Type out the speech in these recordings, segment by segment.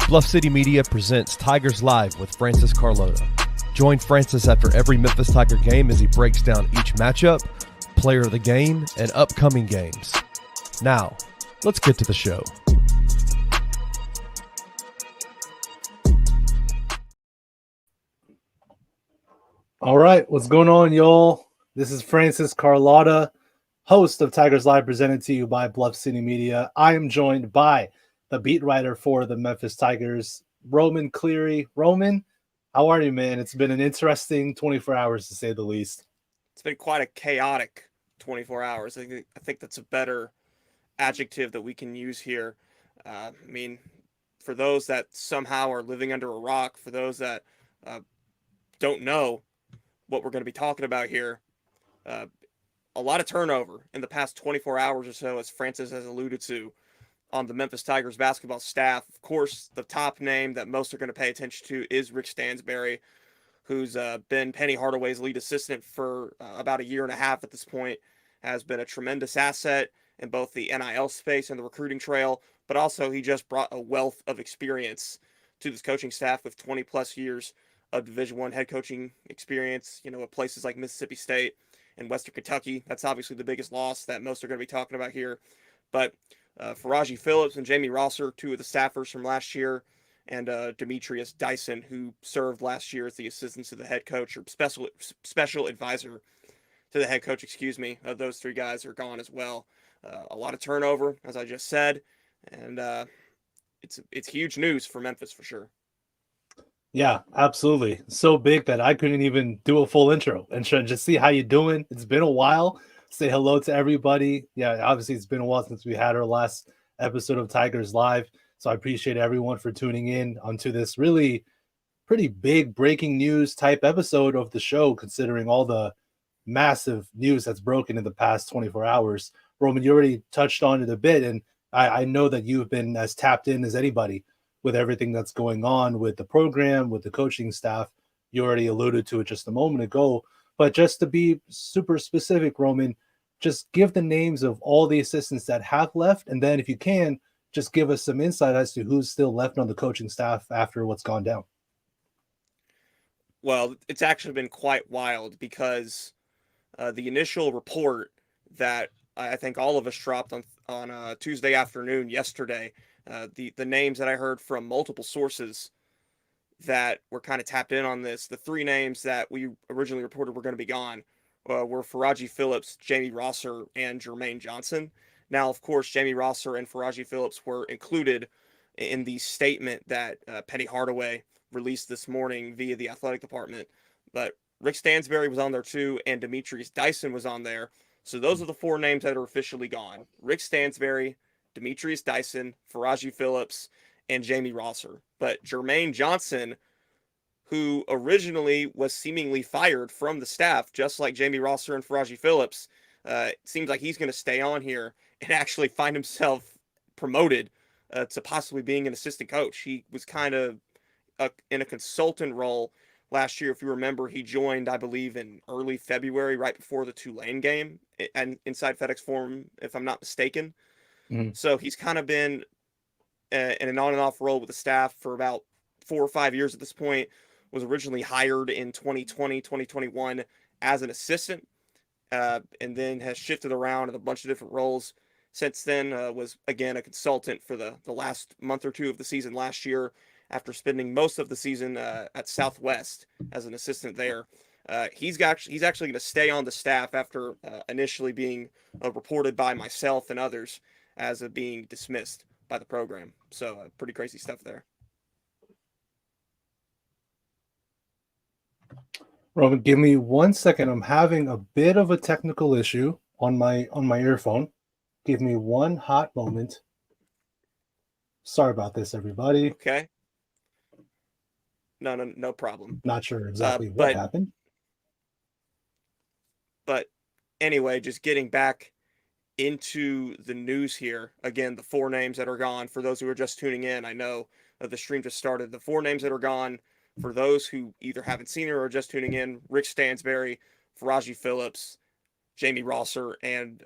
Bluff City Media presents Tigers Live with Francis Carlota. Join Francis after every Memphis Tiger game as he breaks down each matchup, player of the game, and upcoming games. Now, let's get to the show. All right, what's going on, y'all? This is Francis Carlota, host of Tigers Live, presented to you by Bluff City Media. I am joined by the beat writer for the Memphis Tigers, Roman Cleary. Roman, how are you, man? It's been an interesting 24 hours, to say the least. It's been quite a chaotic 24 hours. I think that's a better adjective that we can use here. For those that somehow are living under a rock, for those that don't know what we're going to be talking about here, a lot of turnover in the past 24 hours or so, as Francis has alluded to, on the Memphis Tigers basketball staff. Of course, the top name that most are going to pay attention to is Rick Stansbury, who's been Penny Hardaway's lead assistant for about a year and a half at this point, has been a tremendous asset in both the NIL space and the recruiting trail, but also he just brought a wealth of experience to this coaching staff with 20 plus years of Division I head coaching experience, at places like Mississippi State and Western Kentucky. That's obviously the biggest loss that most are going to be talking about here. But Faraji Phillips and Jamie Rosser, two of the staffers from last year, and Demetrius Dyson, who served last year as the assistant to the head coach, or special advisor to the head coach, those three guys are gone as well. A lot of turnover, as I just said, and it's huge news for Memphis for sure. Yeah, absolutely. So big that I couldn't even do a full intro and just see how you doing. It's been a while. Say hello to everybody. Yeah, obviously it's been a while since we had our last episode of Tigers Live. So I appreciate everyone for tuning in onto this really pretty big breaking news type episode of the show, considering all the massive news that's broken in the past 24 hours. Roman, you already touched on it a bit, and I know that you've been as tapped in as anybody with everything that's going on with the program, with the coaching staff. You already alluded to it just a moment ago. But just to be super specific, Roman, just give the names of all the assistants that have left. And then if you can, just give us some insight as to who's still left on the coaching staff after what's gone down. Well, it's actually been quite wild because the initial report that I think all of us dropped on Tuesday afternoon yesterday, the names that I heard from multiple sources that were kind of tapped in on this, the three names that we originally reported were going to be gone were Faraji Phillips, Jamie Rosser, and Jermaine Johnson. Now, of course, Jamie Rosser and Faraji Phillips were included in the statement that Penny Hardaway released this morning via the athletic department. But Rick Stansbury was on there too, and Demetrius Dyson was on there. So those are the four names that are officially gone: Rick Stansbury, Demetrius Dyson, Faraji Phillips, and Jamie Rosser. But Jermaine Johnson, who originally was seemingly fired from the staff, just like Jamie Rosser and Faraji Phillips, it seems like he's going to stay on here and actually find himself promoted to possibly being an assistant coach. He was kind of in a consultant role last year. If you remember, he joined, I believe, in early February, right before the Tulane game, and inside FedEx Forum, if I'm not mistaken. Mm-hmm. So he's kind of been in an on and off role with the staff for about 4 or 5 years at this point. Was originally hired in 2020, 2021 as an assistant, and then has shifted around in a bunch of different roles. Since then, was again a consultant for the last month or two of the season last year, after spending most of the season at Southwest as an assistant there. He's actually going to stay on the staff after initially being reported by myself and others as being dismissed by the program. So pretty crazy stuff there. Roman, give me 1 second. I'm having a bit of a technical issue on my earphone. Give me one hot moment. Sorry about this, everybody. Okay. No problem. Not sure exactly what happened. But anyway, just getting back into the news here. Again, the four names that are gone. For those who are just tuning in, I know the stream just started. The four names that are gone, for those who either haven't seen it or are just tuning in: Rick Stansbury, Faraji Phillips, Jamie Rosser, and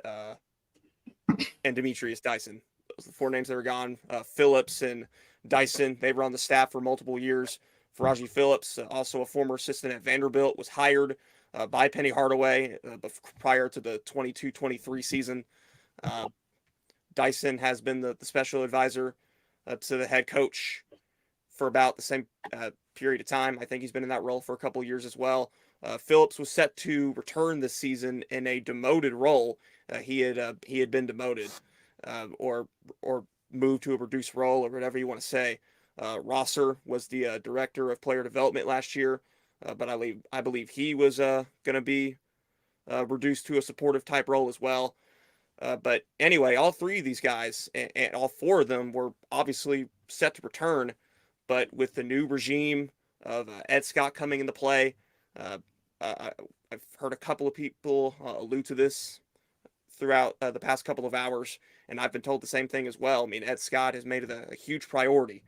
Demetrius Dyson. Those are the four names that are gone. Phillips and Dyson, they were on the staff for multiple years. Faraji Phillips, also a former assistant at Vanderbilt, was hired by Penny Hardaway prior to the 22-23 season. Dyson has been the special advisor to the head coach for about the same period of time. I think he's been in that role for a couple years as well. Phillips was set to return this season in a demoted role. He had been demoted or moved to a reduced role, or whatever you want to say. Rosser was the director of player development last year, but I believe he was going to be reduced to a supportive type role as well. But anyway, all three of these guys and all four of them were obviously set to return, but with the new regime of Ed Scott coming into play, I've heard a couple of people allude to this throughout the past couple of hours, and I've been told the same thing as well. I mean, Ed Scott has made it a huge priority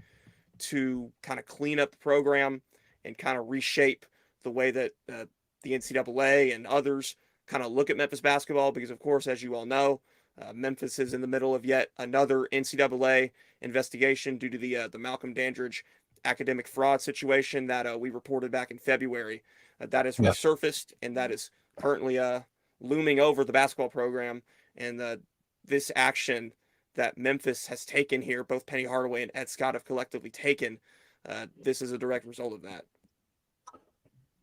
to kind of clean up the program and kind of reshape the way that the NCAA and others kind of look at Memphis basketball, because, of course, as you all know, Memphis is in the middle of yet another NCAA investigation due to the Malcolm Dandridge academic fraud situation that we reported back in February. That has resurfaced, and that is currently looming over the basketball program. And this action that Memphis has taken here, both Penny Hardaway and Ed Scott have collectively taken, this is a direct result of that.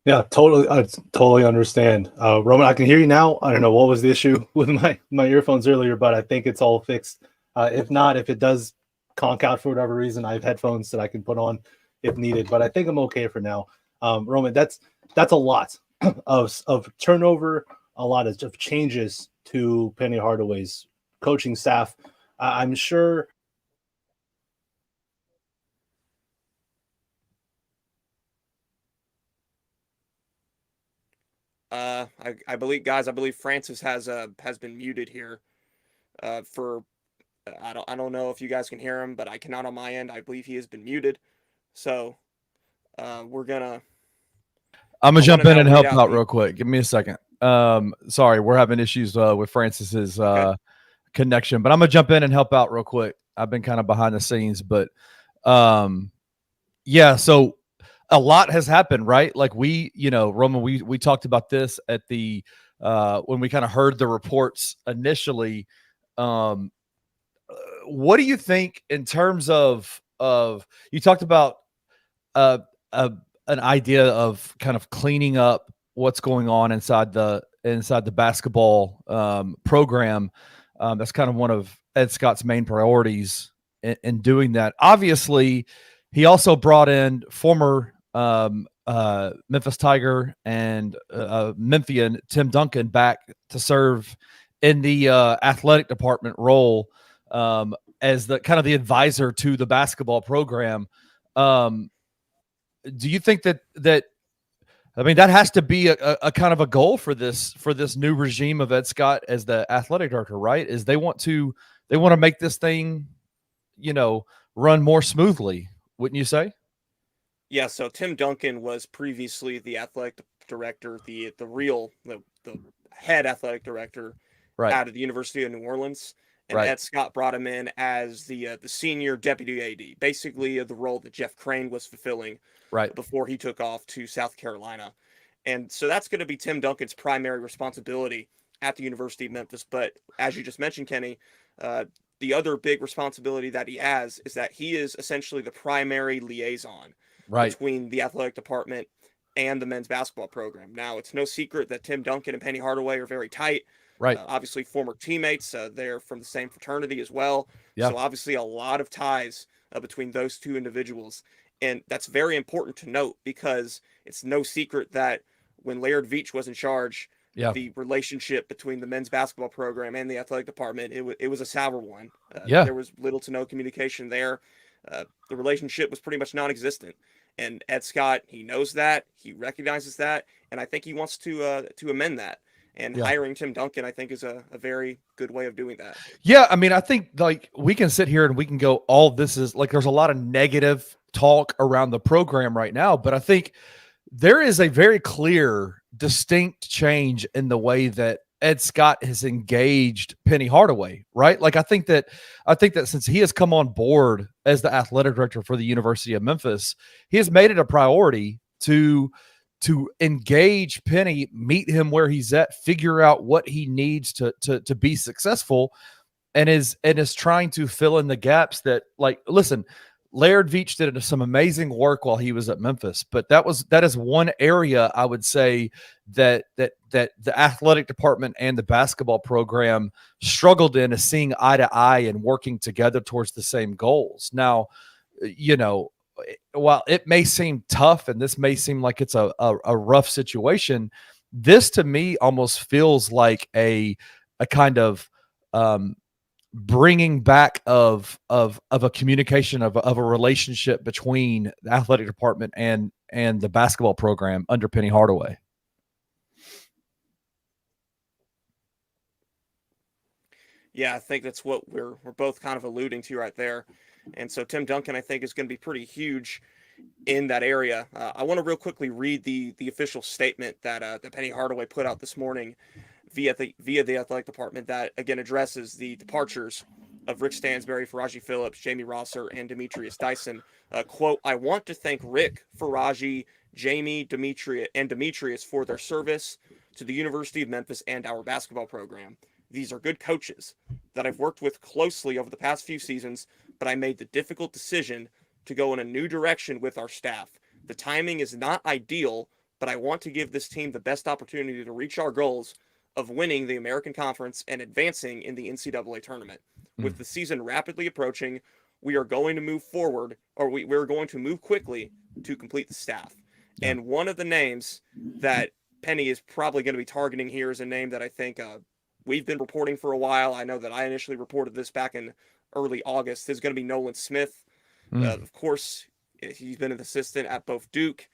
Yeah, totally. I totally understand. Roman, I can hear you now. I don't know what was the issue with my earphones earlier, but I think it's all fixed. If not, if it does conk out for whatever reason, I have headphones that I can put on if needed, but I think I'm okay for now. Roman, that's a lot of turnover, a lot of changes to Penny Hardaway's coaching staff. I'm sure. I believe Francis has been muted here for I don't know if you guys can hear him, but I cannot on my end. I believe he has been muted. So I'm gonna jump in and help out real quick. Give me a second. Sorry, we're having issues with Francis's connection, but I'm gonna jump in and help out real quick. I've been kind of behind the scenes, but yeah, so a lot has happened, right? Like Roman, we talked about this at the when we kind of heard the reports initially. What do you think in terms of you talked about an idea of kind of cleaning up what's going on inside the basketball program? That's kind of one of Ed Scott's main priorities in doing that. Obviously, he also brought in former Memphis Tiger and Memphian Tim Duncan back to serve in the athletic department role as the kind of the advisor to the basketball program. Do you think that I mean, that has to be a kind of a goal for this new regime of Ed Scott as the athletic director, right? Is they want to make this thing, run more smoothly, wouldn't you say? Yeah. So Tim Duncan was previously the athletic director, the head athletic director out of the University of New Orleans. And Ed Scott brought him in as the senior deputy AD, basically the role that Jeff Crane was fulfilling before he took off to South Carolina. And so that's going to be Tim Duncan's primary responsibility at the University of Memphis. But as you just mentioned, Kenny, the other big responsibility that he has is that he is essentially the primary liaison between the athletic department and the men's basketball program. Now, it's no secret that Tim Duncan and Penny Hardaway are very tight. Obviously, former teammates. They're from the same fraternity as well. So obviously a lot of ties between those two individuals. And that's very important to note, because it's no secret that when Laird Veach was in charge, the relationship between the men's basketball program and the athletic department, it was a sour one. There was little to no communication there. The relationship was pretty much non-existent. And Ed Scott, he knows that, he recognizes that, and I think he wants to amend that. And hiring Tim Duncan, I think, is a very good way of doing that. Yeah, I mean, I think we can sit here and we can go, all this is there's a lot of negative talk around the program right now, but I think there is a very clear, distinct change in the way that Ed Scott has engaged Penny Hardaway, right? Like I think that since he has come on board as the athletic director for the University of Memphis, he has made it a priority to engage Penny, meet him where he's at, figure out what he needs to be successful, and is trying to fill in the gaps that, like, listen, Laird Veach did some amazing work while he was at Memphis, but that is one area I would say that the athletic department and the basketball program struggled in, is seeing eye to eye and working together towards the same goals. Now, while it may seem tough and this may seem like it's a rough situation, this to me almost feels like a kind of bringing back of a communication of a relationship between the athletic department and the basketball program under Penny Hardaway. Yeah, I think that's what we're both kind of alluding to right there. And so Tim Duncan, I think, is going to be pretty huge in that area. I want to real quickly read the official statement that Penny Hardaway put out this morning via the athletic department, that again addresses the departures of Rick Stansbury, Faraji Phillips, Jamie Rosser, and Demetrius Dyson. Quote, "I want to thank Rick, Faraji, Jamie, Demetrius for their service to the University of Memphis and our basketball program. These are good coaches that I've worked with closely over the past few seasons, but I made the difficult decision to go in a new direction with our staff. The timing is not ideal, but I want to give this team the best opportunity to reach our goals of winning the American Conference and advancing in the NCAA tournament. With the season rapidly approaching, we are going to move forward, or we're going to move quickly to complete the staff." Yeah. And one of the names that Penny is probably going to be targeting here is a name that I think we've been reporting for a while. I know that I initially reported this back in early August. There's going to be Nolan Smith. Of course, he's been an assistant at both Duke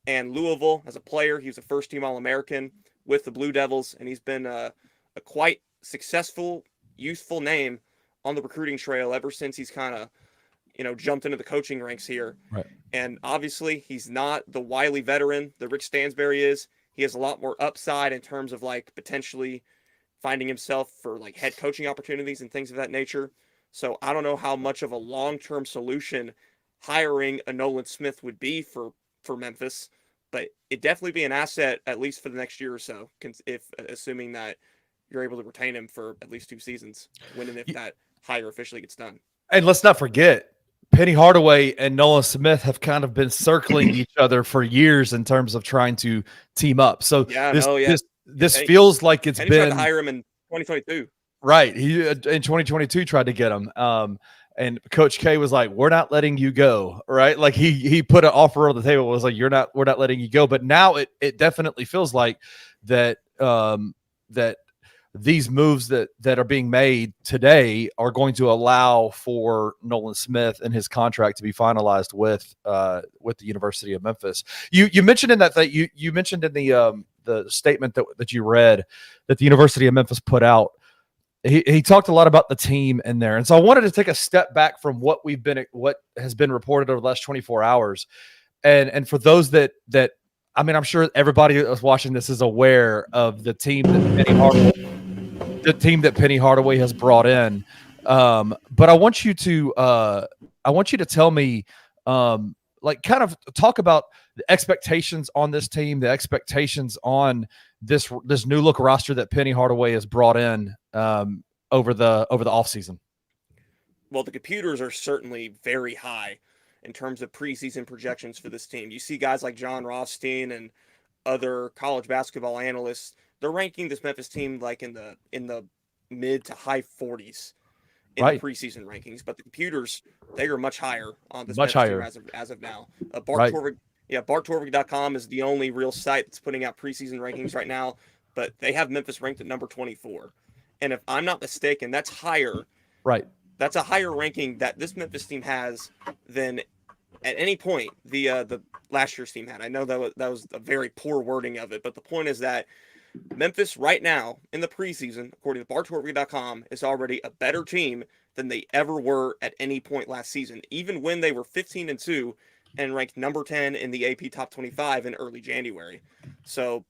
and Louisville as a player. He was a first-team All-American with the Blue Devils, and he's been a quite successful, youthful name on the recruiting trail ever since he's kind of, jumped into the coaching ranks here. Right. And obviously, he's not the wily veteran that Rick Stansbury is. He has a lot more upside in terms of like potentially finding himself for like head coaching opportunities and things of that nature. So I don't know how much of a long-term solution hiring a Nolan Smith would be for Memphis, but it'd definitely be an asset at least for the next year or so, if assuming that you're able to retain him for at least 2 seasons, when and if that hire officially gets done. And let's not forget, Penny Hardaway and Nolan Smith have kind of been circling each other for years in terms of trying to team up. So this feels like it's been. He tried to hire him in 2022. Right. He in 2022 tried to get him. And Coach K was like, "We're not letting you go." Right. Like he put an offer on the table. It was like, we're not letting you go. But now it definitely feels like that that these moves that are being made today are going to allow for Nolan Smith and his contract to be finalized with the University of Memphis. You mentioned in that you mentioned in the statement that you read that the University of Memphis put out. He talked a lot about the team in there. And so I wanted to take a step back from what has been reported over the last 24 hours. And for those that I mean, I'm sure everybody that was watching this is aware of the team that Penny Hardaway has brought in. But I want you to tell me, like, kind of talk about the expectations on this team, the expectations on this new look roster that Penny Hardaway has brought in over the offseason. Well, the computers are certainly very high in terms of preseason projections for this team. You see guys like John Rothstein and other college basketball analysts, they're ranking this Memphis team like in the mid to high 40s in the preseason rankings, but the computers, they are much higher on this Memphis team as of now. Bart Torvik.com is the only real site that's putting out preseason rankings right now, but they have Memphis ranked at number 24. And if I'm not mistaken, that's higher. Right. That's a higher ranking that this Memphis team has than at any point the last year's team had. I know that was a very poor wording of it, but the point is that Memphis right now in the preseason, according to BarTorvik.com, is already a better team than they ever were at any point last season, even when they were 15-2 and ranked number 10 in the AP Top 25 in early January. So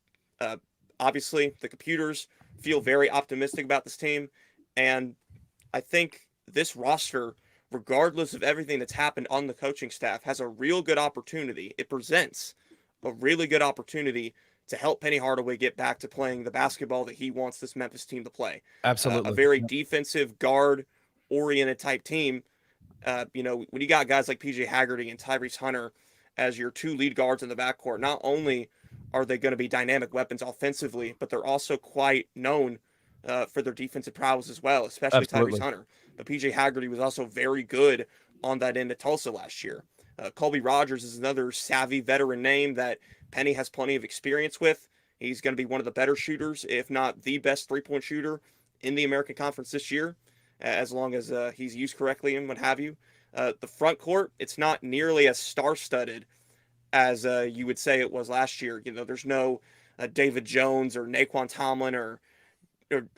obviously the computers, feel very optimistic about this team. And I think this roster, regardless of everything that's happened on the coaching staff, has a real good opportunity. It presents a really good opportunity to help Penny Hardaway get back to playing the basketball that he wants this Memphis team to play. Absolutely. A very defensive, guard-oriented type team. When you got guys like PJ Haggerty and Tyrese Hunter as your two lead guards in the backcourt, not only are they going to be dynamic weapons offensively, but they're also quite known for their defensive prowess as well, especially Absolutely. Tyrese Hunter. But PJ Haggerty was also very good on that end of Tulsa last year. Colby Rogers is another savvy veteran name that Penny has plenty of experience with. He's going to be one of the better shooters, if not the best three-point shooter in the American Conference this year, as long as he's used correctly and what have you. The front court, it's not nearly as star-studded as you would say it was last year. There's no David Jones or Naquan Tomlin or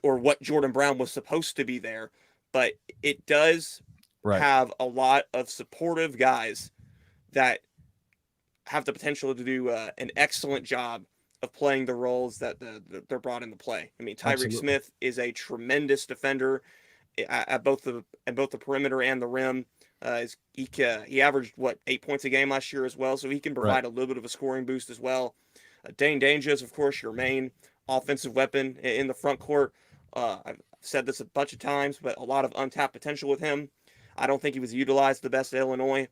what Jordan Brown was supposed to be there, but it does have a lot of supportive guys that have the potential to do an excellent job of playing the roles that they're brought into play. I mean, Tyreek Smith is a tremendous defender at both the perimeter and the rim. He averaged 8 points a game last year as well, so he can provide a little bit of a scoring boost as well. Dane Danger is, of course, your main offensive weapon in the front court. I've said this a bunch of times, but a lot of untapped potential with him. I don't think he was utilized the best at Illinois,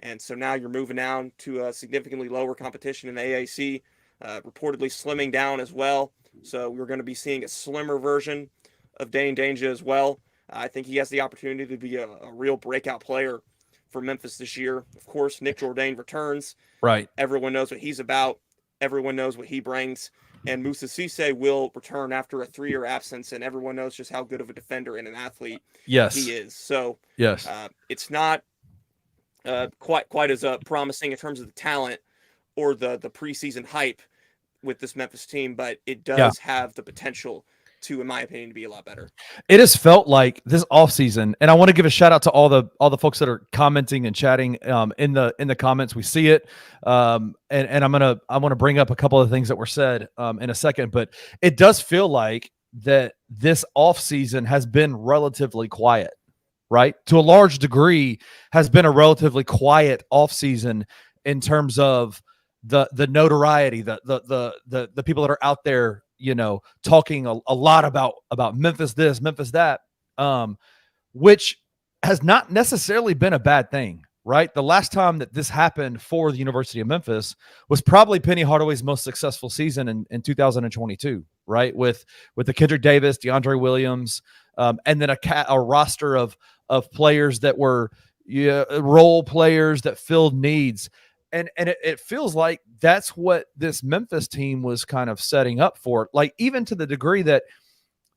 and so now you're moving down to a significantly lower competition in the AAC, reportedly slimming down as well. So we're going to be seeing a slimmer version of Dane Danger as well. I think he has the opportunity to be a real breakout player for Memphis this year. Of course, Nick Jourdain returns. Right. Everyone knows what he's about. Everyone knows what he brings. And Moussa Cisse will return after a 3-year absence, and everyone knows just how good of a defender and an athlete he is. So it's not quite as promising in terms of the talent or the preseason hype with this Memphis team, but it does have the potential to, in my opinion, to be a lot better. It has felt like this offseason, and I want to give a shout out to all the folks that are commenting and chatting in the comments. We see it, and I want to bring up a couple of things that were said in a second, but it does feel like that this offseason has been relatively quiet, right? To a large degree, has been a relatively quiet offseason in terms of the notoriety, the people that are out there, talking a lot about Memphis this, Memphis that, which has not necessarily been a bad thing, right? The last time that this happened for the University of Memphis was probably Penny Hardaway's most successful season in 2022, right? With the Kendrick Davis, DeAndre Williams, and then a roster of players that were role players that filled needs. And it feels like that's what this Memphis team was kind of setting up for, like even to the degree that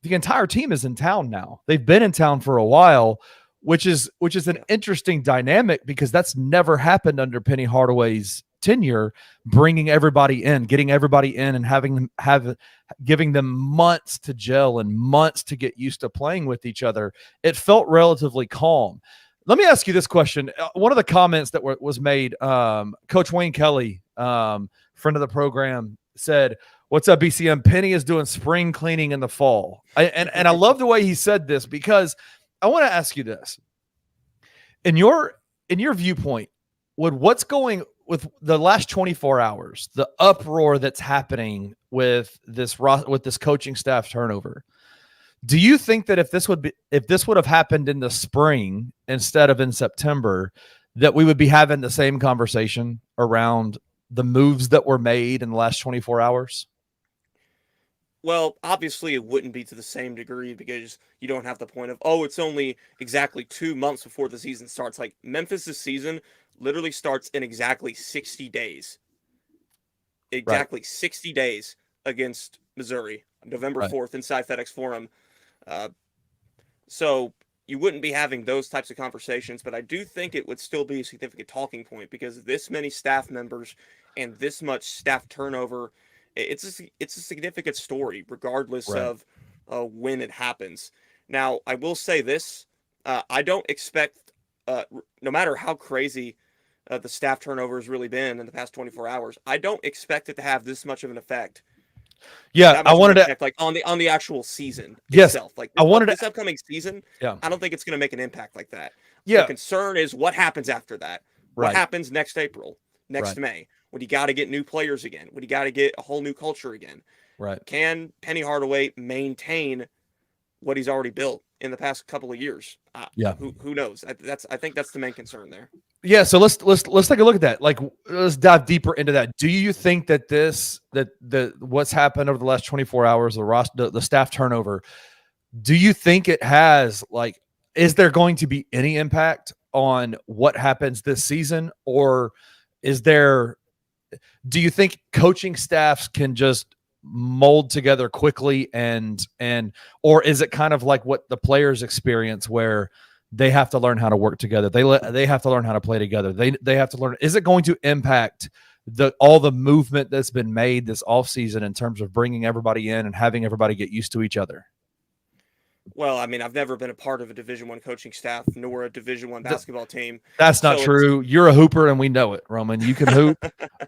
the entire team is in town now. They've been in town for a while, which is an interesting dynamic because that's never happened under Penny Hardaway's tenure, bringing everybody in, getting everybody in and giving them months to gel and months to get used to playing with each other. It felt relatively calm. Let me ask you this question. One of the comments that was made, Coach Wayne Kelly, friend of the program, said, "What's up, BCM? Penny is doing spring cleaning in the fall." And I love the way he said this because I want to ask you this. In your viewpoint, would what's going with the last 24 hours, the uproar that's happening with this coaching staff turnover, do you think that if this would have happened in the spring instead of in September, that we would be having the same conversation around the moves that were made in the last 24 hours? Well, obviously it wouldn't be to the same degree because you don't have the point of, it's only exactly 2 months before the season starts. Like Memphis' season literally starts in exactly 60 days. Exactly 60 days against Missouri, November 4th inside FedEx Forum. So you wouldn't be having those types of conversations, but I do think it would still be a significant talking point because this many staff members and this much staff turnover, it's a significant story regardless of when it happens. Now, I will say this, I don't expect, no matter how crazy the staff turnover has really been in the past 24 hours, I don't expect it to have this much of an effect Yeah, that I much of an wanted to. impact, like on the actual season Yes, itself. Like I wanted this to. upcoming season, Yeah, I don't think it's going to make an impact like that. The yeah, concern is what happens after that. What right, happens next April, next right, May, when you got to get new players again, when you got to get a whole new culture again. right. Can Penny Hardaway maintain what he's already built in the past couple of years? Yeah. Who knows? I think that's the main concern there. Yeah, so let's take a look at that. Like, let's dive deeper into that. Do you think that the what's happened over the last 24 hours, the staff turnover, do you think it has, like, is there going to be any impact on what happens this season, or is there? Do you think coaching staffs can just mold together quickly and or is it kind of like what the players experience where they have to learn how to work together. They have to learn how to play together. They have to learn. Is it going to impact all the movement that's been made this offseason in terms of bringing everybody in and having everybody get used to each other? Well, I mean, I've never been a part of a Division I coaching staff nor a Division I basketball team. That's not true. You're a hooper, and we know it, Roman. You can hoop.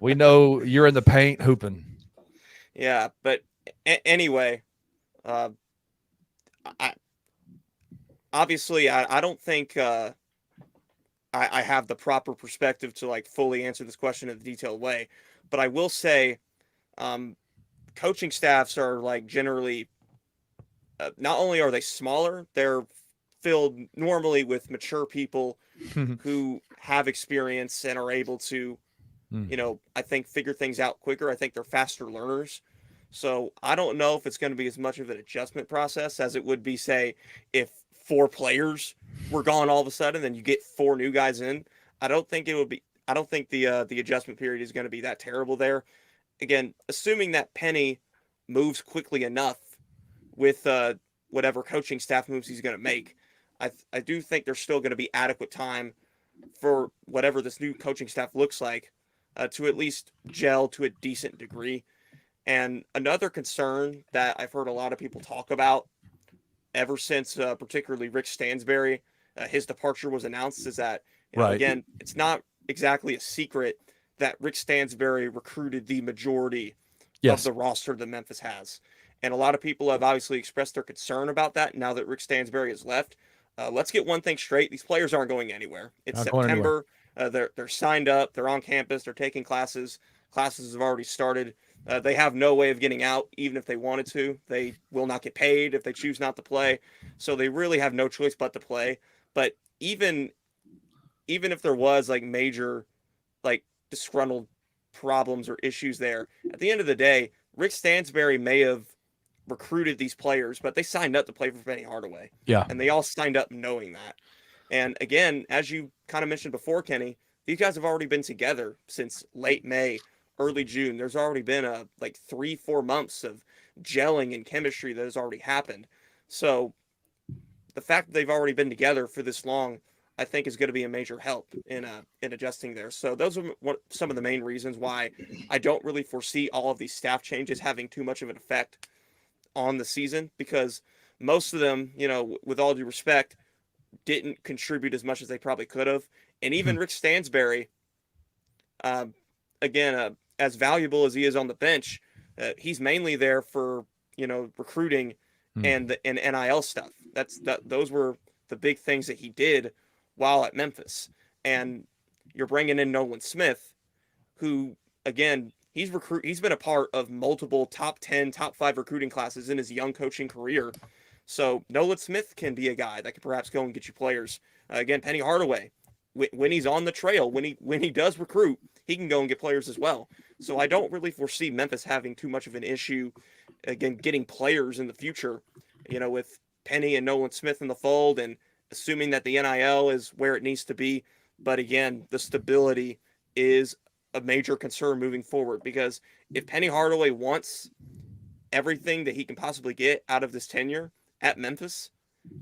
We know you're in the paint hooping. Yeah, but anyway, obviously, I don't think I have the proper perspective to like fully answer this question in a detailed way. But I will say, coaching staffs are like generally, not only are they smaller, they're filled normally with mature people who have experience and are able to, I think figure things out quicker. I think they're faster learners. So I don't know if it's going to be as much of an adjustment process as it would be, say, if 4 players were gone all of a sudden, then you get 4 new guys in. I don't think it would be. I don't think the adjustment period is going to be that terrible there. Again, assuming that Penny moves quickly enough with whatever coaching staff moves he's going to make, I do think there's still going to be adequate time for whatever this new coaching staff looks like to at least gel to a decent degree. And another concern that I've heard a lot of people talk about ever since particularly Rick Stansbury, his departure was announced, is that, again, it's not exactly a secret that Rick Stansbury recruited the majority of the roster that Memphis has. And a lot of people have obviously expressed their concern about that now that Rick Stansbury has left. Let's get one thing straight. These players aren't going anywhere. It's September. They're signed up. They're on campus. They're taking classes. Classes have already started. They have no way of getting out, even if they wanted to. They will not get paid if they choose not to play. So they really have no choice but to play. But even if there was like major, like disgruntled problems or issues there, at the end of the day, Rick Stansbury may have recruited these players, but they signed up to play for Penny Hardaway. Yeah. And they all signed up knowing that. And again, as you kind of mentioned before, Kenny, these guys have already been together since late May, early June. There's already been like 3-4 months of gelling and chemistry that has already happened. So the fact that they've already been together for this long, I think, is going to be a major help in adjusting there. So those are some of the main reasons why I don't really foresee all of these staff changes having too much of an effect on the season, because most of them, with all due respect, didn't contribute as much as they probably could have. And even Rick Stansbury, again, as valuable as he is on the bench, he's mainly there for, recruiting and NIL stuff. Those were the big things that he did while at Memphis. And you're bringing in Nolan Smith, who, again, he's been a part of multiple top 10, top 5 recruiting classes in his young coaching career. So Nolan Smith can be a guy that could perhaps go and get you players. Again, Penny Hardaway, when he's on the trail, when he does recruit, he can go and get players as well. So I don't really foresee Memphis having too much of an issue, again, getting players in the future, with Penny and Nolan Smith in the fold, and assuming that the NIL is where it needs to be. But again, the stability is a major concern moving forward, because if Penny Hardaway wants everything that he can possibly get out of this tenure at Memphis,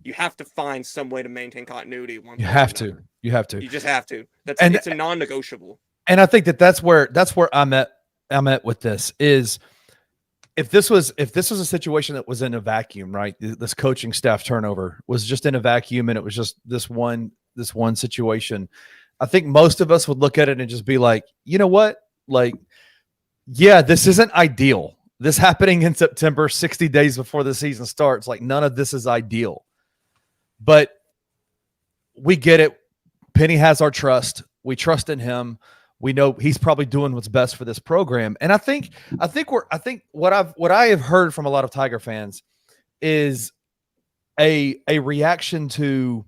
you have to find some way to maintain continuity. You have to. You just have to. It's a non-negotiable. And I think that's where I'm at with this is, if this was a situation that was in a vacuum, right? This coaching staff turnover was just in a vacuum, and it was just this one situation, I think most of us would look at it and just be like, you know what? Like, yeah, this isn't ideal. this happening in September, 60 days before the season starts, like none of this is ideal. But we get it. Penny has our trust. We trust in him. We know he's probably doing what's best for this program. And I think what I have heard from a lot of Tiger fans is a reaction to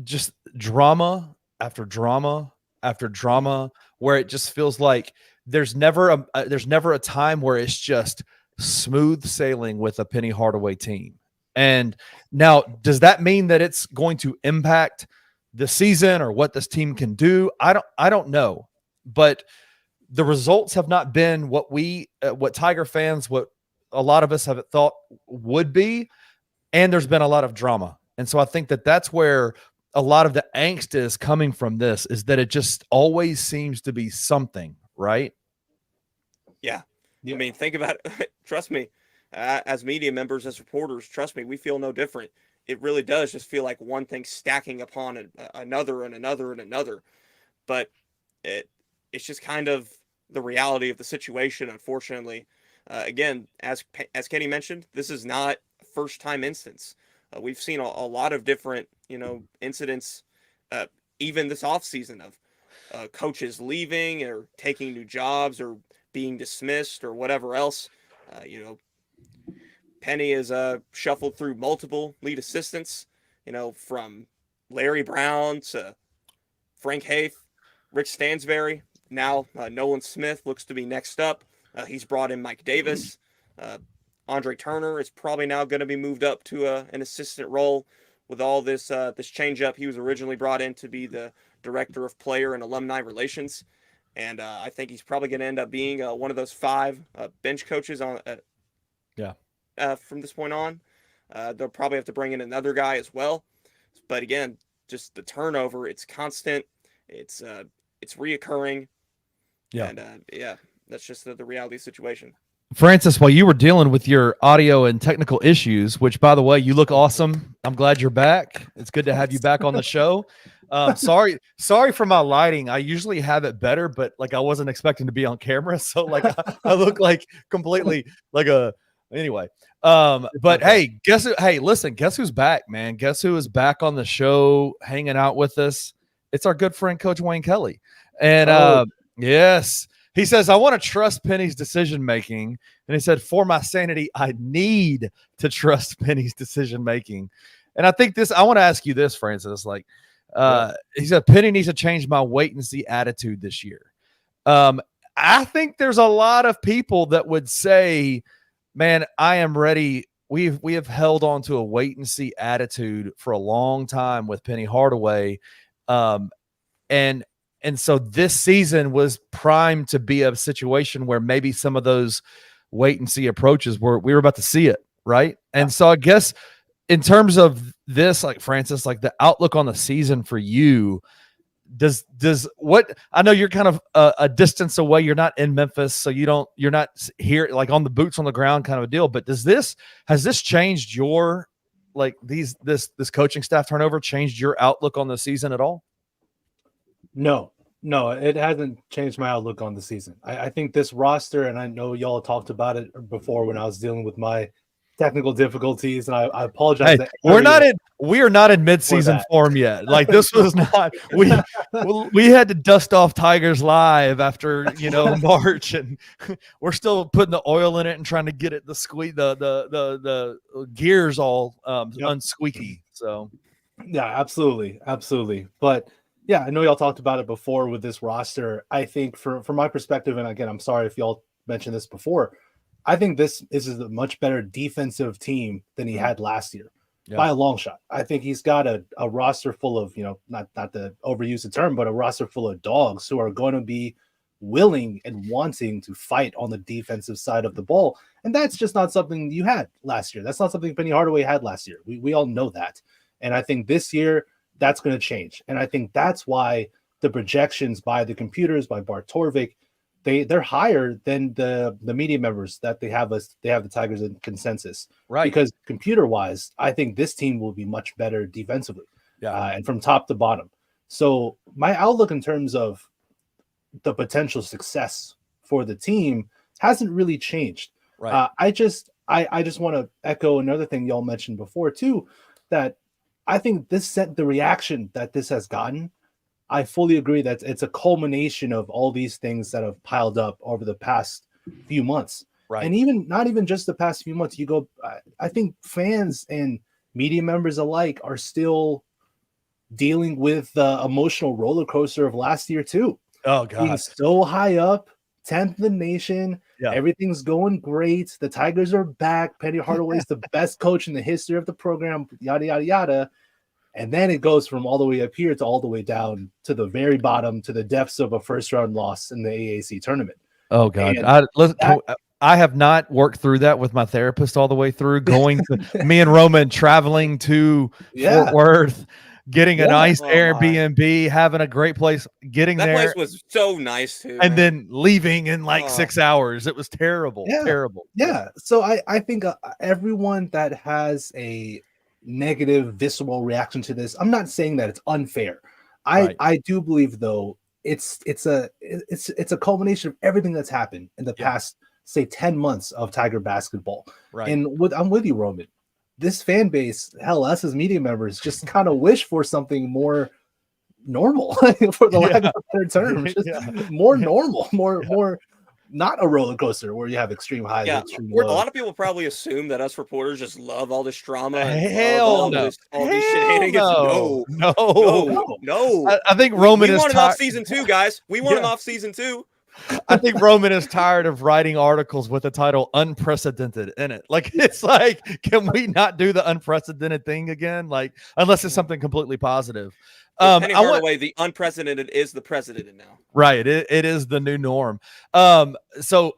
just drama after drama after drama, where it just feels like there's never a time where it's just smooth sailing with a Penny Hardaway team. And now, does that mean that it's going to impact the season or what this team can do? I don't know, but the results have not been what Tiger fans, what a lot of us have thought would be. And there's been a lot of drama. And so I think that that's where a lot of the angst is coming from, this is that it just always seems to be something, right? Yeah. I mean, think about it. Trust me, as media members, as reporters, trust me, we feel no different. It really does just feel like one thing stacking upon another and another and another. But it's just kind of the reality of the situation, unfortunately. Again, as Kenny mentioned, this is not a first-time instance. We've seen a lot of different, incidents, even this offseason, of coaches leaving or taking new jobs or being dismissed or whatever else. Penny is shuffled through multiple lead assistants, from Larry Brown to Frank Haith, Rick Stansberry. Now Nolan Smith looks to be next up. He's brought in Mike Davis. Andre Turner is probably now going to be moved up to an assistant role with all this change up. He was originally brought in to be the director of player and alumni relations. And I think he's probably going to end up being one of those 5 bench coaches on. From this point on, they'll probably have to bring in another guy as well. But again, just the turnover, it's constant. It's reoccurring. Yeah. And that's just the reality situation. Francis, while you were dealing with your audio and technical issues, which, by the way, you look awesome. I'm glad you're back. It's good to have you back on the show. Sorry for my lighting. I usually have it better, but I wasn't expecting to be on camera. So I look like completely anyway. But hey, guess who's back, man? Guess who is back on the show hanging out with us? It's our good friend, Coach Wayne Kelly. And yes. He says, I want to trust Penny's decision-making. And he said, for my sanity, I need to trust Penny's decision-making. And I think I want to ask you this, Francis. He said, Penny needs to change my wait-and-see attitude this year. I think there's a lot of people that would say, man, I am ready. We have held on to a wait-and-see attitude for a long time with Penny Hardaway. And so this season was primed to be a situation where maybe some of those wait and see approaches we were about to see it. Right. And so I guess in terms of this, Francis, the outlook on the season for you, does what I know you're kind of a distance away. You're not in Memphis, so you're not here on the boots on the ground kind of a deal. But has this changed your this coaching staff turnover changed your outlook on the season at all? No, it hasn't changed my outlook on the season. I think this roster, and I know y'all talked about it before when I was dealing with my technical difficulties, and I apologize. Hey, we are not in mid-season form yet. This was not we had to dust off Tigers Live after March, and we're still putting the oil in it and trying to get it the gears all unsqueaky. So yeah, absolutely. But yeah, I know y'all talked about it before with this roster. I think from my perspective, and again, I'm sorry if y'all mentioned this before, I think this is a much better defensive team than he had last year by a long shot. I think he's got a roster full of, not to overuse the term, but a roster full of dogs who are going to be willing and wanting to fight on the defensive side of the ball. And that's just not something you had last year. That's not something Penny Hardaway had last year. We all know that. And I think this year, that's going to change. And I think that's why the projections by the computers, by Bart Torvik, they're higher than the media members that they have the Tigers in consensus. Right. Because computer-wise, I think this team will be much better defensively. And from top to bottom. So my outlook in terms of the potential success for the team, hasn't really changed. Right. I just want to echo another thing y'all mentioned before too, that I think this set the reaction that this has gotten. I fully agree that it's a culmination of all these things that have piled up over the past few months. Right. And even not even just the past few months, you go, I think fans and media members alike are still dealing with the emotional roller coaster of last year too. Oh Being God. so high up, 10th in the nation, Yeah. everything's going great. The Tigers are back. Penny Hardaway's the best coach in the history of the program, yada, yada, yada. And then it goes from all the way up here to all the way down to the very bottom, to the depths of a first-round loss in the AAC tournament. Oh God. And I have not worked through that with my therapist all the way through. Going to me and Roman traveling to Fort Worth, getting a nice Airbnb, having a great place, getting that there. place was so nice too, and man. then leaving in like 6 hours. It was terrible. Terrible. Yeah. So I think everyone that has a negative visceral reaction to this, I'm not saying that it's unfair. I do believe though it's a culmination of everything that's happened in the past, say 10 months of Tiger basketball. Right. And I'm with you, Roman. This fan base, hell, us as media members, just kind of wish for something more normal, for the lack of a better term, just more normal, more not a roller coaster where you have extreme highs. Yeah, extreme a lows. lot of people probably assume that us reporters just love all this drama. And Hell no. all these shenanigans. No. I think Roman we is want an off season 2, guys. We want an off season 2. I think Roman is tired of writing articles with the title "unprecedented" in it. Like, it's like, can we not do the unprecedented thing again? Like, unless it's something completely positive. Penny Hardaway, the unprecedented is the precedented now. Right. It is the new norm. So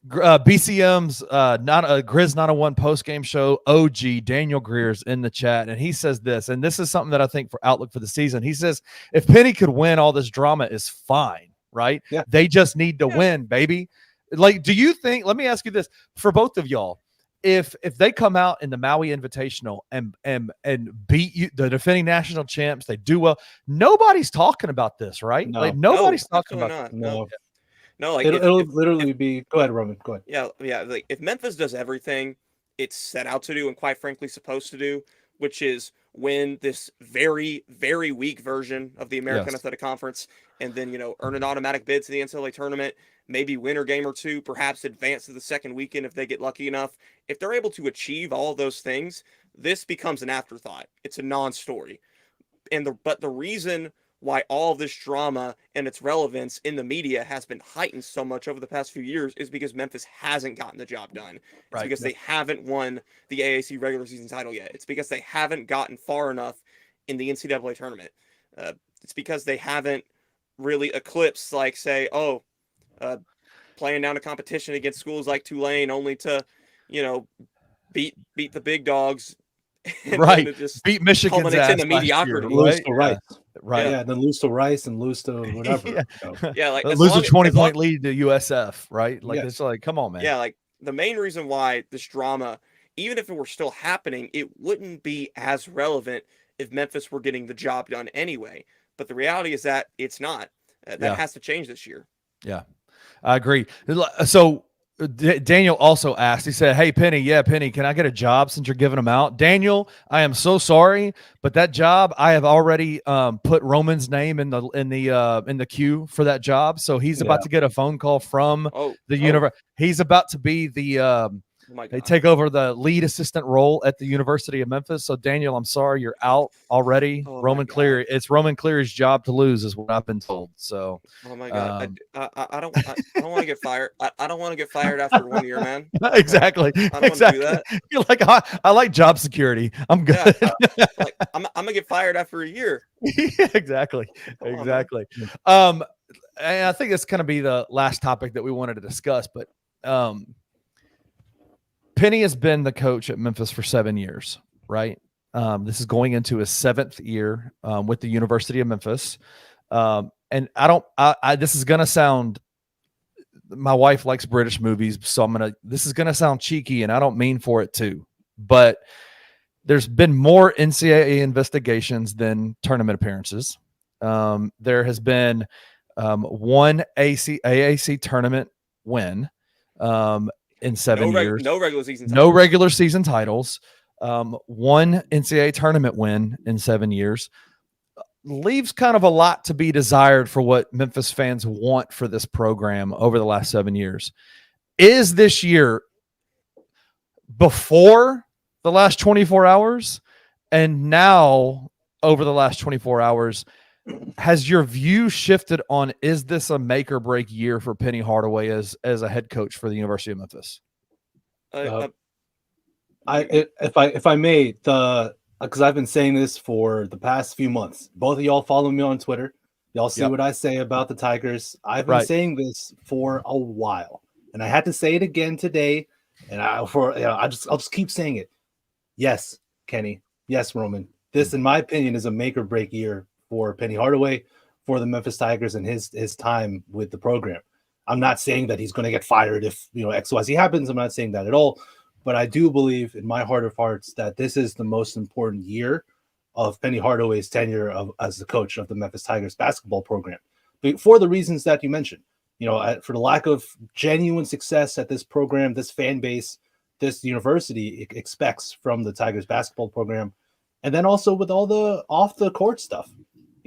BCM's not a Grizz 901 post game show. OG Daniel Greer's in the chat, and he says this, and this is something that I think for outlook for the season. He says, if Penny could win, all this drama is fine. Right? Yeah. They just need to win, baby. Like, do you think? Let me ask you this for both of y'all: if they come out in the Maui Invitational and beat you, the defending national champs, they do well. Nobody's talking about this, right? No. Like, nobody's talking about not. No. Like it'll literally be. Go ahead, Roman. Go ahead. Yeah. Like, if Memphis does everything it's set out to do, and quite frankly supposed to do, which is win this very, very weak version of the American Athletic Conference, and then, earn an automatic bid to the NCAA tournament, maybe win a game or two, perhaps advance to the second weekend if they get lucky enough. If they're able to achieve all of those things, this becomes an afterthought. It's a non-story. But the reason why all of this drama and its relevance in the media has been heightened so much over the past few years is because Memphis hasn't gotten the job done. It's because they haven't won the AAC regular season title yet. It's because they haven't gotten far enough in the NCAA tournament. It's because they haven't really eclipsed, like, say, playing down a competition against schools like Tulane only to, beat the big dogs. Right. Just beat Michigan's ass in the mediocrity. Lose to Rice. Right. Yeah, then lose to Rice and lose to whatever. Like lose a 20-point lead to USF, right? Like, it's like, come on, man. Yeah, like the main reason why this drama, even if it were still happening, it wouldn't be as relevant if Memphis were getting the job done anyway. But the reality is that it's not. That has to change this year. Yeah, I agree. So Daniel also asked, he said, hey, Penny, can I get a job since you're giving them out? Daniel, I am so sorry, but that job, I have already put Roman's name in the queue for that job. So he's about to get a phone call from the university. He's about to be they take over the lead assistant role at the University of Memphis. So Daniel, I'm sorry, you're out already. Roman Cleary, it's Roman Cleary's job to lose, is what I've been told. So, oh my God, I don't want to get fired. I don't want to get fired after 1 year, man. Exactly. I don't want to do that. You're like, I like job security. I'm good. Yeah, like I'm gonna get fired after a year. Yeah, exactly. Exactly. And I think that's gonna be the last topic that we wanted to discuss, but Penny has been the coach at Memphis for 7 years, right? This is going into his 7th year with the University of Memphis. And this is going to sound, my wife likes British movies, so this is going to sound cheeky, and I don't mean for it to, but there's been more NCAA investigations than tournament appearances. There has been one AAC tournament win in 7 years. No regular season titles. No regular season titles. One NCAA tournament win in 7 years. Leaves kind of a lot to be desired for what Memphis fans want for this program over the last 7 years. Is this year before the last 24 hours and now over the last 24 hours, has your view shifted on, is this a make or break year for Penny Hardaway as a head coach for the University of Memphis? If I may, because I've been saying this for the past few months. Both of y'all follow me on Twitter. Y'all see what I say about the Tigers. I've been saying this for a while, and I had to say it again today. And I'll just keep saying it. Yes, Kenny. Yes, Roman. This, in my opinion, is a make or break year for Penny Hardaway, for the Memphis Tigers, and his time with the program. I'm not saying that he's going to get fired if XYZ happens. I'm not saying that at all. But I do believe in my heart of hearts that this is the most important year of Penny Hardaway's tenure as the coach of the Memphis Tigers basketball program, for the reasons that you mentioned. For the lack of genuine success at this program, this fan base, this university expects from the Tigers basketball program, and then also with all the off the court stuff,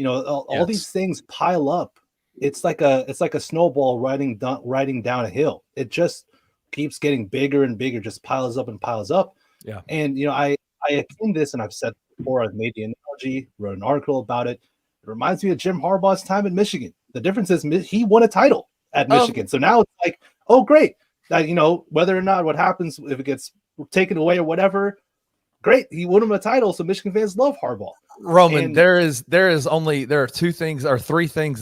all these things pile up. It's like a snowball riding down a hill. It just keeps getting bigger and bigger, just piles up and piles up. Yeah. And I akin this, and I've said before, I've made the analogy, wrote an article about it. It reminds me of Jim Harbaugh's time at Michigan. The difference is he won a title at Michigan. So now it's like, oh, great. Whether or not what happens, if it gets taken away or whatever, great. He won him a title. So Michigan fans love Harbaugh. Roman, there are three things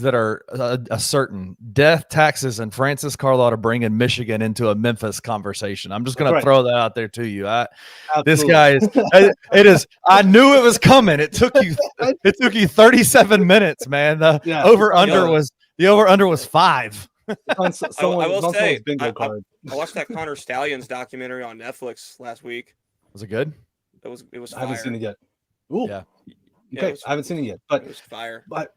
that are a certain: death, taxes, and Francis Carlota bringing Michigan into a Memphis conversation. I'm just going to throw that out there to you. This guy is. It is. I knew it was coming. It took you 37 minutes, man. The over under was 5. I will say, I watched that Connor Stallions documentary on Netflix last week. Was it good? It was. I haven't seen it yet. Ooh. Yeah. Okay, I haven't seen it yet, but it was fire. But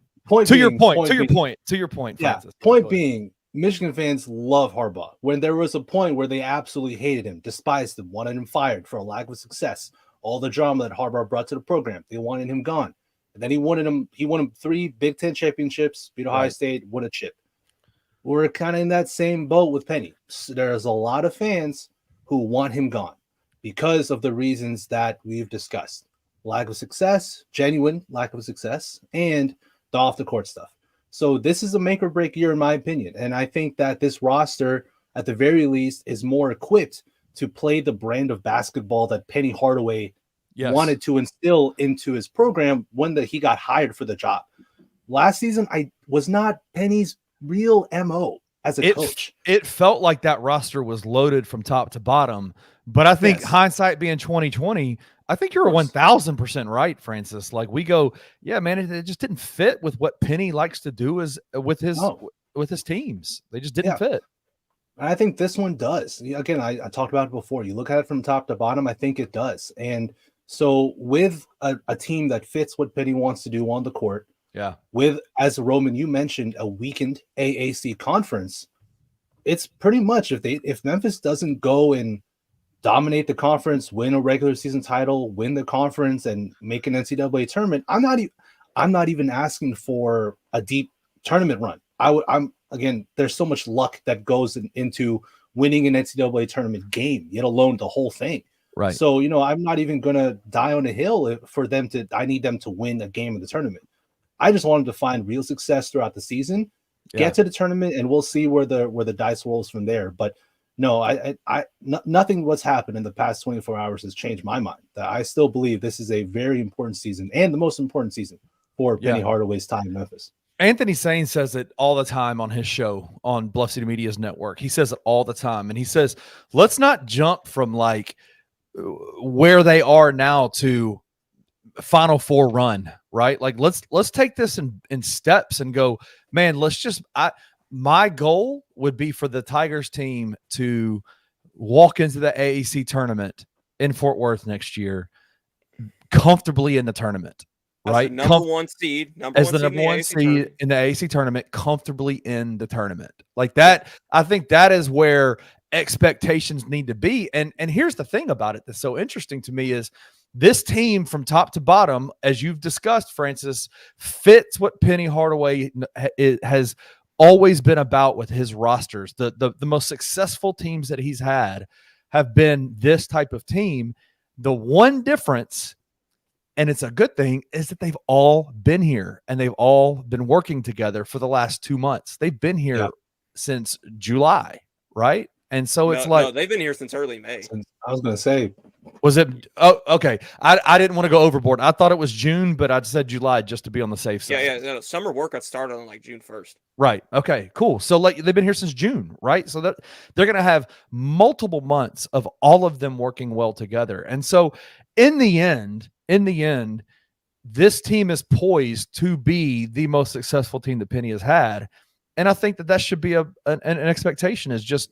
to your point, Francis. Point being, Michigan fans love Harbaugh. When there was a point where they absolutely hated him, despised him, wanted him fired for a lack of success, all the drama that Harbaugh brought to the program, they wanted him gone. And then he won him 3 Big Ten championships, beat Ohio State, won a chip. We're kind of in that same boat with Penny. So there's a lot of fans who want him gone because of the reasons that we've discussed. Lack of success, genuine lack of success, and the off the court stuff. So this is a make or break year, in my opinion. And I think that this roster, at the very least, is more equipped to play the brand of basketball that Penny Hardaway wanted to instill into his program when he got hired for the job. Last season, I was not Penny's real MO as a coach. It felt like that roster was loaded from top to bottom. But I think hindsight being 2020, I think you're 1,000% right, Francis. Like we go, yeah, man, it just didn't fit with what Penny likes to do with his teams. They just didn't fit. And I think this one does. Again, I talked about it before. You look at it from top to bottom, I think it does. And so with a team that fits what Penny wants to do on the court, with, as Roman, you mentioned, a weakened AAC conference, it's pretty much if Memphis doesn't go and dominate the conference, win a regular season title, win the conference, and make an NCAA tournament, I'm not even asking for a deep tournament run. I'm again, there's so much luck that goes into winning an NCAA tournament game, yet alone the whole thing. Right. So, I'm not even gonna die on a hill for them to. I need them to win a game of the tournament. I just want them to find real success throughout the season, get to the tournament, and we'll see where the dice rolls from there. But no, nothing what's happened in the past 24 hours has changed my mind. I still believe this is a very important season and the most important season for Penny Hardaway's time in Memphis. Anthony Sane says it all the time on his show on Bluff City Media's network. He says it all the time. And he says, let's not jump from like where they are now to Final Four run, right? Like let's take this in steps and go, man, my goal would be for the Tigers team to walk into the AAC tournament in Fort Worth next year comfortably in the tournament. right? As the number one seed in the AAC tournament. In the AAC tournament, comfortably in the tournament. Like that, I think that is where expectations need to be. And here's the thing about it that's so interesting to me is this team from top to bottom, as you've discussed, Francis, fits what Penny Hardaway has always been about with his rosters. The most successful teams that he's had have been this type of team. The one difference, and it's a good thing, is that they've all been here and they've all been working together for the last 2 months. They've been here since July, right? And so it's like, no, they've been here since early May. I was going to say, was it? Oh, okay. I didn't want to go overboard. I thought it was June, but I said July just to be on the safe side. Yeah. No, summer workout started on like June 1st. Right. Okay, cool. So like they've been here since June, right? So that they're going to have multiple months of all of them working well together. And so in the end, this team is poised to be the most successful team that Penny has had. And I think that should be an expectation, is just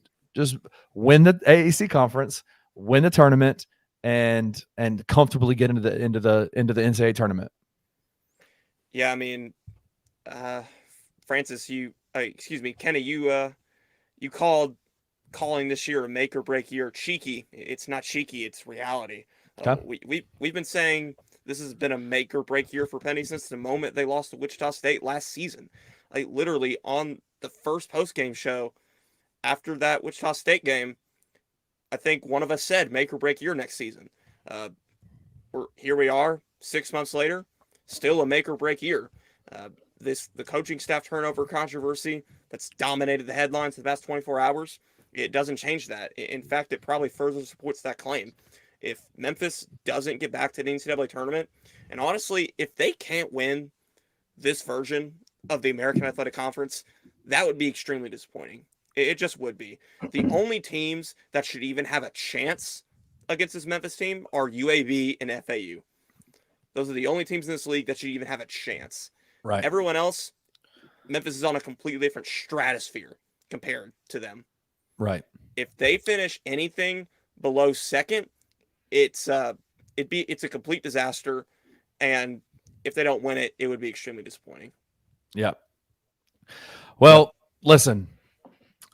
win the AAC conference, win the tournament, and comfortably get into the NCAA tournament. Yeah, I mean, Francis, Kenny, you calling this year a make or break year cheeky. It's not cheeky, it's reality. Okay. We've been saying this has been a make or break year for Penny since the moment they lost to Wichita State last season. Like literally on the first post-game show after that Wichita State game, I think one of us said make or break year next season. Here we are 6 months later, still a make or break year. The coaching staff turnover controversy that's dominated the headlines the past 24 hours, it doesn't change that. In fact, it probably further supports that claim. If Memphis doesn't get back to the NCAA tournament, and honestly, if they can't win this version of the American Athletic Conference, that would be extremely disappointing. It just would be. The only teams that should even have a chance against this Memphis team are UAB and FAU. Those are the only teams in this league that should even have a chance. Right. Everyone else, Memphis is on a completely different stratosphere compared to them. Right. If they finish anything below second, it's a complete disaster, and if they don't win it, it would be extremely disappointing. Yeah. Well, listen.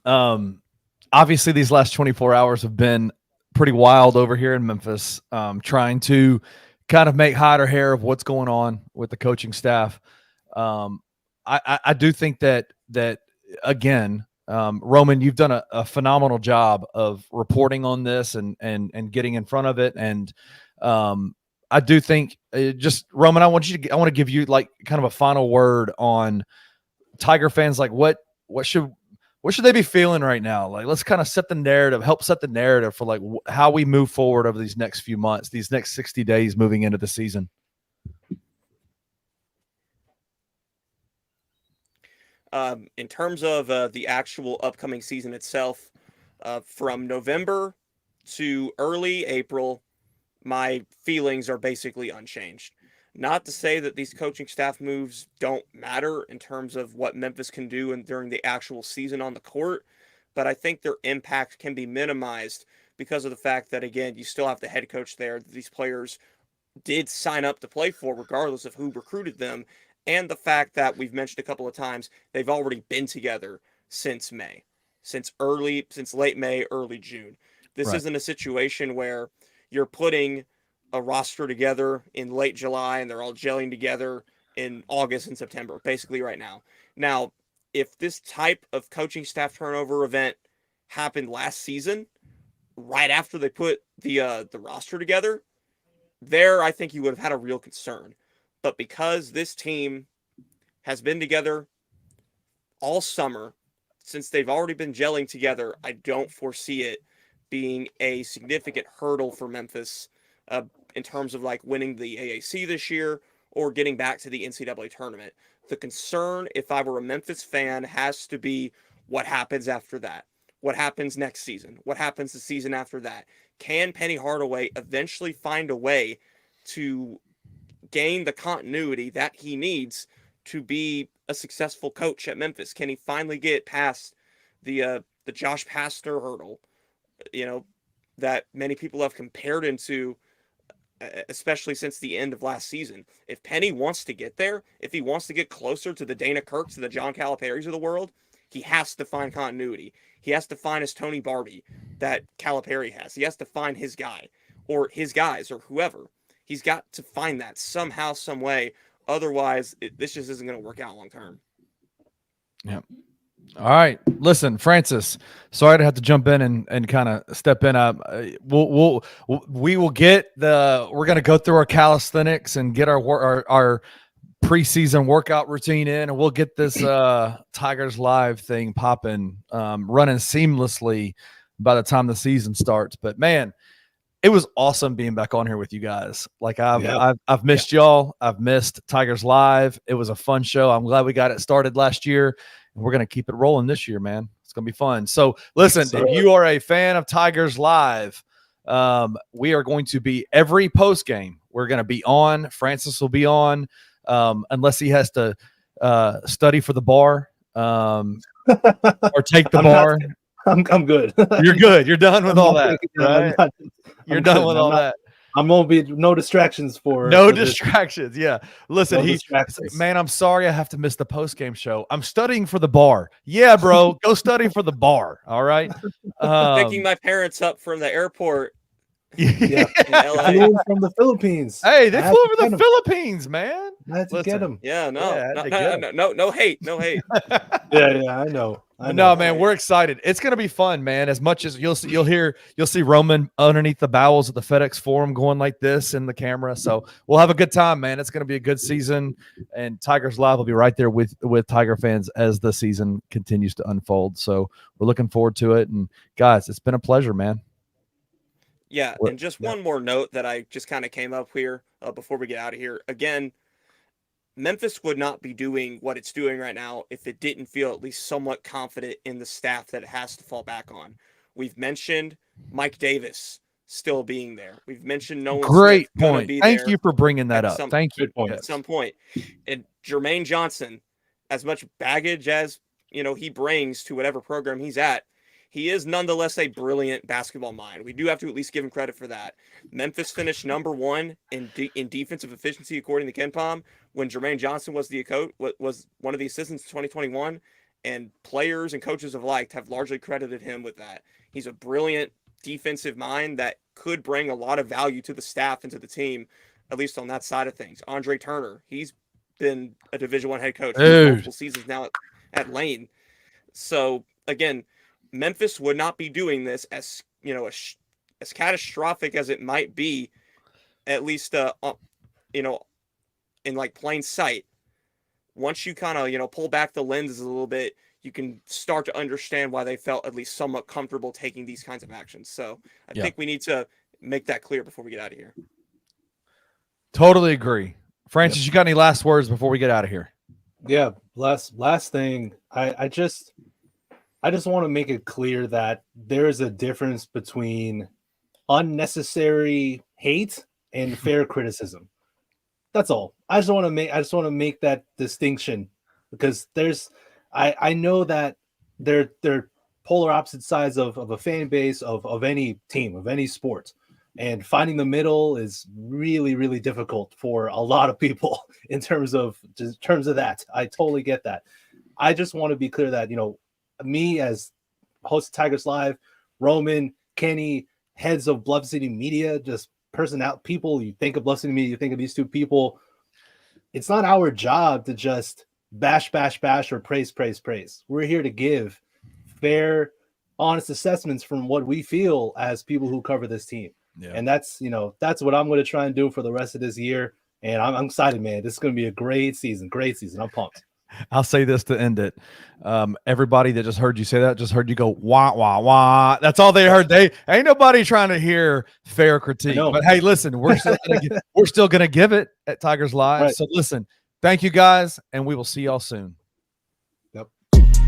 Obviously these last 24 hours have been pretty wild over here in Memphis, trying to kind of make hide or hair of what's going on with the coaching staff. I do think that again, Roman, you've done a phenomenal job of reporting on this and getting in front of it. And I do think just Roman, I want to give you like kind of a final word on Tiger fans. Like what should they be feeling right now? Like, let's kind of help set the narrative for like how we move forward over these next few months, these next 60 days moving into the season. In terms of the actual upcoming season itself, from November to early April, my feelings are basically unchanged. Not to say that these coaching staff moves don't matter in terms of what Memphis can do during the actual season on the court, but I think their impact can be minimized because of the fact that, again, you still have the head coach there that these players did sign up to play for regardless of who recruited them, and the fact that we've mentioned a couple of times they've already been together since May, since late May, early June. This isn't a situation where you're putting a roster together in late July and they're all gelling together in August and September, basically right now. Now, if this type of coaching staff turnover event happened last season, right after they put the roster together, there I think you would have had a real concern. But because this team has been together all summer, since they've already been gelling together, I don't foresee it being a significant hurdle for Memphis in terms of like winning the AAC this year or getting back to the NCAA tournament. The concern, if I were a Memphis fan, has to be what happens after that. What happens next season? What happens the season after that? Can Penny Hardaway eventually find a way to gain the continuity that he needs to be a successful coach at Memphis? Can he finally get past the Josh Pastner hurdle, that many people have compared him to especially since the end of last season. If Penny wants to get there, if he wants to get closer to the Dana Kirks, to the John Calipari's of the world, he has to find continuity. He has to find his Tony Barbie that Calipari has. He has to find his guy or his guys or whoever. He's got to find that somehow, some way. Otherwise, this just isn't going to work out long term. Yeah. All right. Listen, Francis, sorry to have to jump in and kind of step in. We will get we're going to go through our calisthenics and get our preseason workout routine in, and we'll get this Tigers Live thing popping, running seamlessly by the time the season starts. But man, it was awesome being back on here with you guys. Like I've missed y'all. I've missed Tigers Live. It was a fun show. I'm glad we got it started last year, and we're going to keep it rolling this year, man. It's going to be fun. So listen, if you are a fan of Tigers Live, we are going to be every post game. We're going to be on. Francis will be on, unless he has to study for the bar or take the bar. I'm good. You're good. You're done with all that. Right? You're done with all that. I'm gonna be no distractions for distractions. Yeah. Listen, man, I'm sorry I have to miss the post game show. I'm studying for the bar. Yeah, bro, go study for the bar. All right. Picking my parents up from the airport. Yeah, in LA. From the Philippines. Hey, they flew over the Philippines, man. I had to get them. Yeah, no hate. Yeah, I know. No, man, we're excited. It's gonna be fun, man. As much as you'll see Roman underneath the bowels of the FedEx Forum going like this in the camera. So we'll have a good time, man. It's gonna be a good season, and Tigers Live will be right there with Tiger fans as the season continues to unfold. So we're looking forward to it. And guys, it's been a pleasure, man. Yeah, and just one more note that I just kind of came up here before we get out of here. Again, Memphis would not be doing what it's doing right now if it didn't feel at least somewhat confident in the staff that it has to fall back on. We've mentioned Mike Davis still being there. We've mentioned Nolan Great Smith point. Thank you for bringing that up. Thank you. At some point. And Jermaine Johnson, as much baggage as he brings to whatever program he's at, he is nonetheless a brilliant basketball mind. We do have to at least give him credit for that. Memphis finished number one in defensive efficiency, according to KenPom, when Jermaine Johnson was was one of the assistants in 2021, and players and coaches alike have largely credited him with that. He's a brilliant defensive mind that could bring a lot of value to the staff and to the team, at least on that side of things. Andre Turner, he's been a Division I head coach for multiple seasons now at Lane. So again, Memphis would not be doing this as as catastrophic as it might be, at least in like plain sight. Once you kind of pull back the lenses a little bit, you can start to understand why they felt at least somewhat comfortable taking these kinds of actions. So I think we need to make that clear before we get out of here. Totally agree. Francis, you got any last words before we get out of here? Yeah, last thing. I just want to make it clear that there is a difference between unnecessary hate and fair criticism. That's all. I just want to make that distinction, because I know that they're polar opposite sides of a fan base of any team, of any sport. And finding the middle is really, really difficult for a lot of people in terms of that. I totally get that. I just want to be clear that, me as host of Tigers Live, Roman, Kenny, heads of Bluff City Media, just people, you think of Bluff City Media, you think of these two people. It's not our job to just bash, or praise. We're here to give fair, honest assessments from what we feel as people who cover this team. Yeah. And that's what I'm going to try and do for the rest of this year. And I'm excited, man. This is going to be a great season. I'm pumped. I'll say this to end it. Everybody that just heard you say that just heard you go, wah, wah, wah. That's all they heard. They ain't nobody trying to hear fair critique. But hey, listen, we're still going to give it at Tigers Live. Right. So listen, thank you guys, and we will see y'all soon. Yep.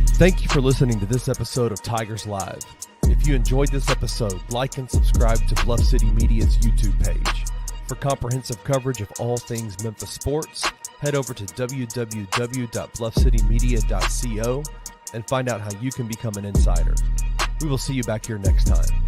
Thank you for listening to this episode of Tigers Live. If you enjoyed this episode, like and subscribe to Bluff City Media's YouTube page. For comprehensive coverage of all things Memphis sports, head over to www.bluffcitymedia.co and find out how you can become an insider. We will see you back here next time.